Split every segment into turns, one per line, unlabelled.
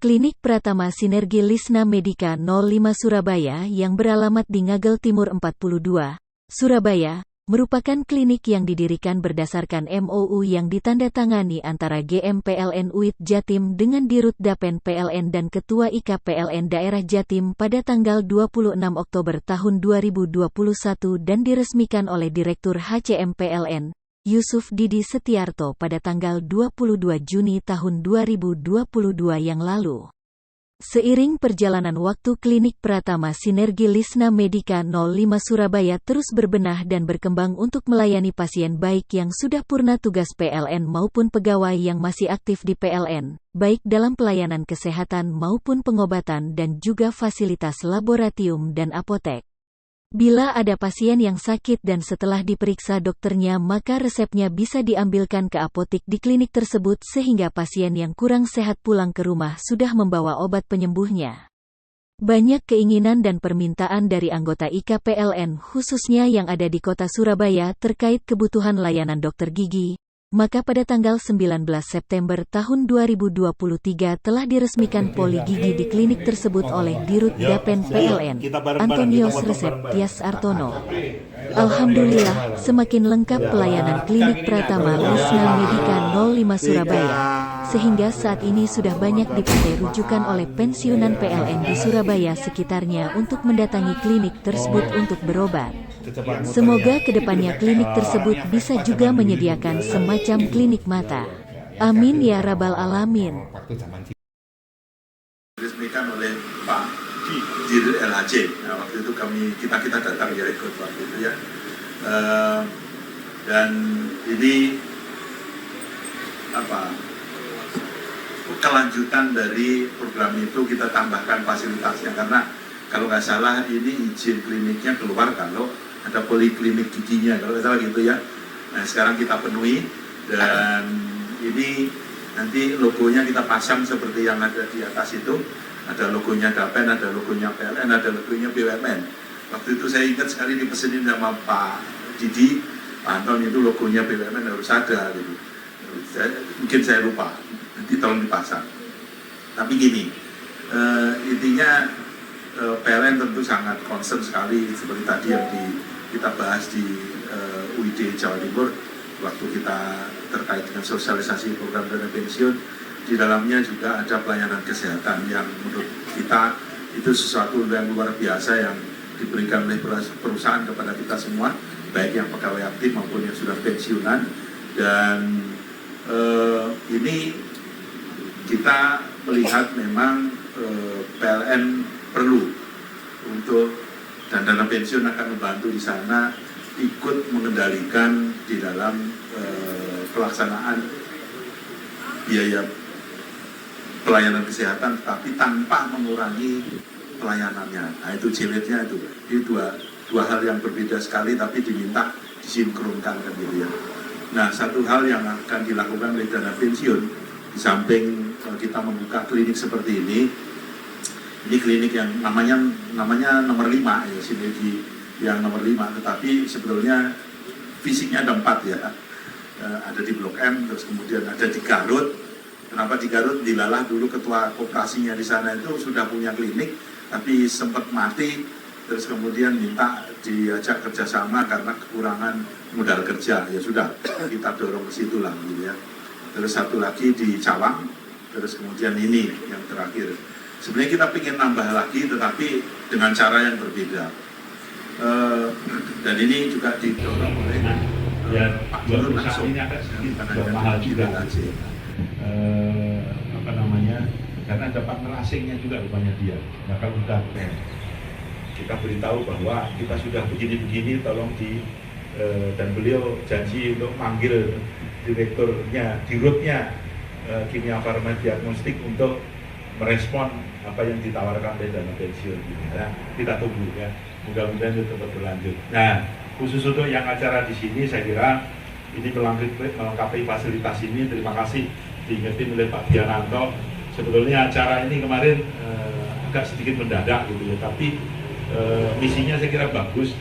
Klinik Pratama Sinergi Lisna Medika 05 Surabaya yang beralamat di Ngagel Timur 42, Surabaya, merupakan klinik yang didirikan berdasarkan MOU yang ditandatangani antara GM PLN UIT Jatim dengan Dirut Dapen PLN dan Ketua IK PLN Daerah Jatim pada tanggal 26 Oktober tahun 2021 dan diresmikan oleh Direktur HCM PLN, Yusuf Didi Setiarto pada tanggal 22 Juni tahun 2022 yang lalu. Seiring perjalanan waktu Klinik Pratama Sinergi Lisna Medika 05 Surabaya terus berbenah dan berkembang untuk melayani pasien baik yang sudah purna tugas PLN maupun pegawai yang masih aktif di PLN, baik dalam pelayanan kesehatan maupun pengobatan dan juga fasilitas laboratorium dan apotek. Bila ada pasien yang sakit dan setelah diperiksa dokternya maka resepnya bisa diambilkan ke apotik di klinik tersebut sehingga pasien yang kurang sehat pulang ke rumah sudah membawa obat penyembuhnya. Banyak keinginan dan permintaan dari anggota IK PLN khususnya yang ada di kota Surabaya terkait kebutuhan layanan dokter gigi. Maka pada tanggal 19 September tahun 2023 telah diresmikan poli gigi di klinik tersebut oleh Dirut Dapen PLN, Antonius Resep Tias Artono. Alhamdulillah, semakin lengkap pelayanan Klinik Pratama Lisna Medika 05 Surabaya, sehingga saat ini sudah banyak dipakai rujukan oleh pensiunan PLN di Surabaya sekitarnya untuk mendatangi klinik tersebut untuk berobat. Semoga kedepannya klinik tersebut bisa juga menyediakan semacam klinik mata. Amin ya rabbal alamin.
Diresmikan oleh Pak Dir LHC. Nah, waktu itu kita datang ya ikut waktu itu ya. Dan ini kelanjutan dari program itu kita tambahkan fasilitasnya karena kalau nggak salah ini izin kliniknya keluar kalau ada poliklinik giginya kalau nggak salah gitu ya. Nah sekarang kita penuhi dan ini nanti logonya kita pasang seperti yang ada di atas itu. Ada logonya Dapen, ada logonya PLN, ada logonya BUMN. Waktu itu saya ingat sekali dipesenin sama Pak Didi, Pak Anton itu logonya BUMN harus ada gitu. Mungkin saya lupa, nanti tolong dipasang. Tapi gini, intinya PLN tentu sangat concern sekali seperti tadi yang kita bahas di UID Jawa Timur waktu kita terkait dengan sosialisasi program dana pensiun. Di dalamnya juga ada pelayanan kesehatan yang menurut kita itu sesuatu yang luar biasa yang diberikan oleh perusahaan kepada kita semua, baik yang pegawai aktif maupun yang sudah pensiunan. Dan ini kita melihat memang PLN perlu untuk dan dana pensiun akan membantu di sana ikut mengendalikan di dalam pelaksanaan biaya pelayanan kesehatan, tapi tanpa mengurangi pelayanannya. Nah itu jilidnya itu. Ini dua hal yang berbeda sekali, tapi diminta disinkronkan kan gitu ya. Nah satu hal yang akan dilakukan oleh dana pensiun, di samping kita membuka klinik seperti ini klinik yang namanya nomor 5 ya, sinergi yang nomor 5, tetapi sebetulnya fisiknya ada 4 ya. Ada di Blok M, terus kemudian ada di Garut. Kenapa di Garut? Dilalah dulu ketua koperasinya di sana itu sudah punya klinik, tapi sempat mati, terus kemudian minta diajak kerjasama karena kekurangan modal kerja. Ya sudah, kita dorong ke situ lah gitu ya. Terus satu lagi di Cawang, terus kemudian ini yang terakhir. Sebenarnya kita ingin nambah lagi, tetapi dengan cara yang berbeda. Dan ini juga didorong oleh Pak Gubernur langsung, bukan
mahal juga. Karena ada partner asingnya juga rupanya dia. Nah kalau udah kita beritahu bahwa kita sudah begini-begini, tolong dan beliau janji untuk manggil direkturnya, dirutnya Kimia Farma Diagnostik untuk merespon apa yang ditawarkan oleh dana pensiun. Nah, kita tunggu ya, mudah-mudahan itu tetap berlanjut. Nah, khusus untuk yang acara di sini, saya kira ini melengkapi fasilitas ini. Terima kasih diingetin oleh Pak Diananto. Sebetulnya acara ini kemarin agak sedikit mendadak gitu ya, tapi misinya saya kira bagus.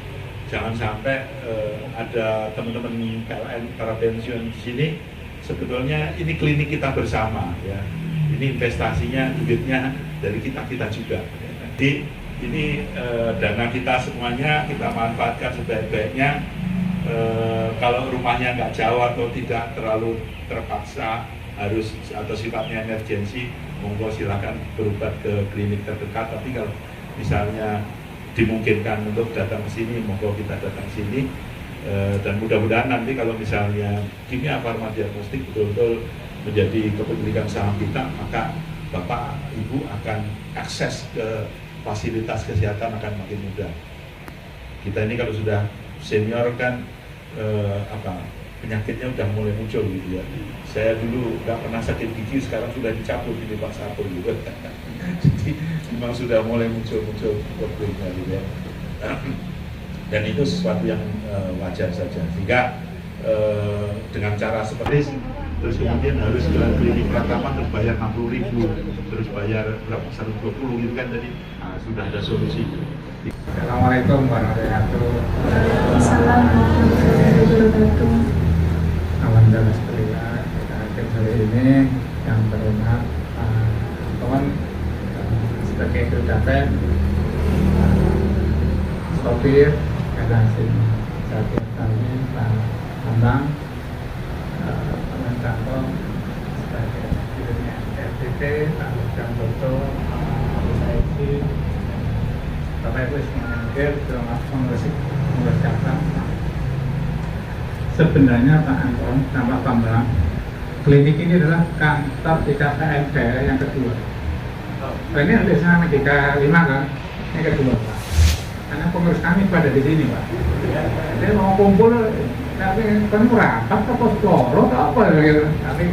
Jangan sampai ada teman-teman PLN para pensiun di sini. Sebetulnya ini klinik kita bersama ya. Ini investasinya, duitnya dari kita juga. Jadi ini dana kita semuanya kita manfaatkan sebaik-baiknya. Kalau rumahnya nggak jauh atau tidak terlalu terpaksa harus atau sifatnya emergensi, monggo silakan berobat ke klinik terdekat. Tapi kalau misalnya dimungkinkan untuk datang ke sini, monggo kita datang ke sini. Dan mudah-mudahan nanti kalau misalnya Kimia Farma Diagnostik betul-betul menjadi kepemilikan saham kita, maka Bapak Ibu akan akses ke fasilitas kesehatan akan makin mudah. Kita ini kalau sudah senior kan penyakitnya udah mulai muncul gitu ya. Saya dulu nggak pernah sakit gigi, sekarang sudah dicabut ini Pak Sato gitu. Jadi memang sudah mulai muncul problemnya gitu ya. Dan itu sesuatu yang wajar saja. Sehingga dengan cara seperti terus kemudian harus ke klinik pertama terus bayar 60.000, terus bayar berapa 120 gitu kan tadi. Nah, sudah ada solusi.
Assalamualaikum warahmatullahi wabarakatuh.
Waalaikumsalam warahmatullahi wabarakatuh.
Alhamdulillah sekalian kita hadir hari ini yang terhormat kawan sebagai Dirgapen sopir Kadasin Jati kami Pak Bambang Pak Canto sebagai dirnya RTT Pak Ujang Toto Pak Saidi Bapak Ibu semuanya hadir terima kasih mengucapkan sebenarnya Pak Anton dan Pak Bambang, klinik ini adalah kantor DKPM daerah yang kedua. Ini biasanya Medika 5 kan, ini kedua Pak. Karena pengurus kami pada di sini Pak. Jadi mau kumpul, tapi kan rapat atau loro atau apa gitu. Tapi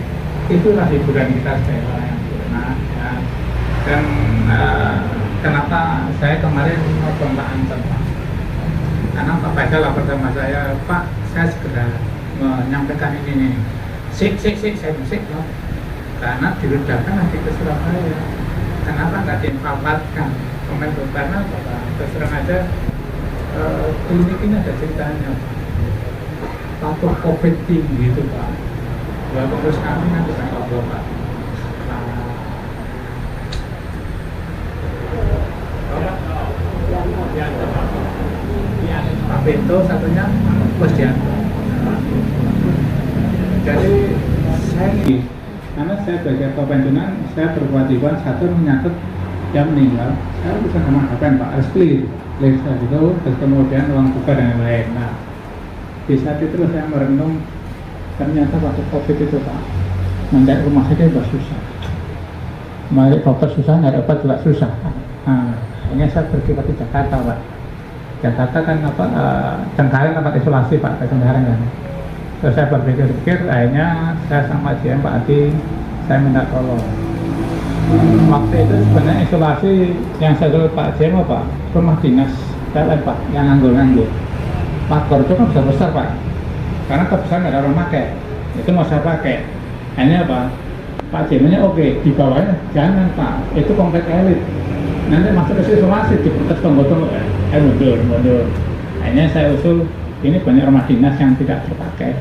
itulah hiburan kita sebagai orang yang benar. Ya. Dan kenapa saya kemarin nelfon Pak Anton Pak? Karena Pak Faisal lapor sama saya, Pak, saya segera menyampaikan ini nih. Saya musik loh. Karena diledakkan lagi ke Surabaya. Kenapa nggak diinfalmatkan? Komentar karena Pak, terus terang aja klinik ini ada ceritanya Pak. Patuh COVID tinggi itu Pak. Ya pengurus kami nanti saya ngobrol Pak. Pak Bento satunya Posdianto. Jadi saya karena saya sebagai pensiunan, saya berkewajiban satu menyangkut yang meninggal. Saya bisa mengatakan Pak harus clear itu, terus kemudian uang buka dan lain-lain. Nah, di saat itu saya merenung ternyata waktu COVID itu Pak, mencari rumah sakit juga susah, mencari dokter susah, nyari obat juga susah. Nah, akhirnya saya pergi ke Jakarta Pak. Jakarta kan Cengkareng tempat isolasi Pak, Cengkareng kan. Terus saya berpikir-pikir, akhirnya saya sama GM Pak Adi, saya minta tolong. Waktu itu sebenarnya isolasi yang saya dulu Pak GM Pak, rumah dinas PLN Pak, yang nganggur-nganggur. Pak Gordo kan besar-besar Pak, karena kebesaran nggak ada orang pakai, itu mau saya pakai. Akhirnya apa? Pak GM-nya oke, di bawahnya jangan Pak, itu komplek elit. Nanti masuk ke isolasi, diprotes tonggo-tonggo, mundur. Akhirnya saya usul, ini banyak rumah dinas yang tidak terpakai.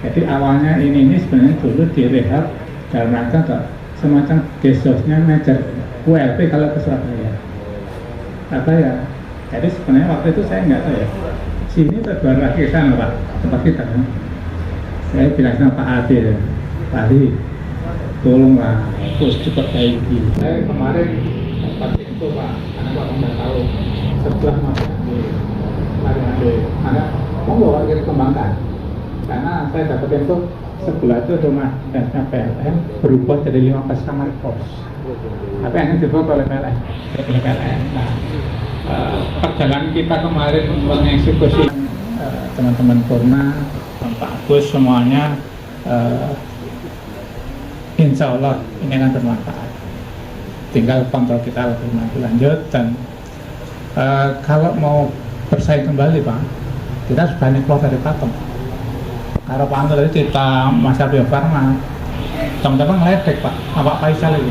Jadi awalnya ini sebenarnya dulu direhab dalam rangka semacam gesosnya major ULP kalau ke Surabaya. Ya. Jadi sebenarnya waktu itu saya nggak tahu ya. Sini terbaru lagi sana Pak, tempat kita kan. Saya bilang sama Pak Adi, Pak Adi, tolonglah, terus cepat kayak gini. Saya kemarin tempat itu Pak, karena Bapak nggak tahu sebelah masuk ada monggo kita kembangkan, karena saya dapat info sebelah itu rumah dinasnya PLN berubah jadi 15 kamar kos, tapi hanya dibuat oleh PLN. Nah, perjalanan kita kemarin mengeksekusi teman-teman Purna, Pak Agus semuanya, insya Allah ini akan bermanfaat. Tinggal kontrol kita lebih lanjut dan kalau mau bersaing kembali Pak, kita sudah keluar dari patung. Kalau Pak Anto tadi cerita Masa Bio Farma, teman-teman ngeledek Pak, Pak Faisal itu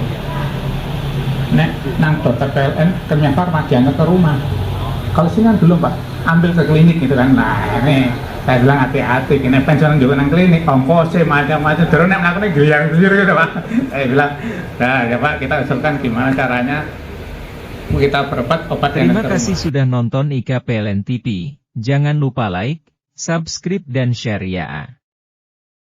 nek nang dokter PLN Kimia Farma diantar ke rumah. Kalau sini kan belum Pak, ambil ke klinik gitu kan. Nah ini Saya bilang hati-hati, ini pensiunan juga nang klinik, ongkosnya macam-macam, terus nek melakukan giliang-gilir gitu Pak. Saya bilang, nah ya Pak, kita usulkan gimana caranya kita percepat obat yang
Terima kasih sudah nonton IKPLN TV. Jangan lupa like, subscribe dan share ya.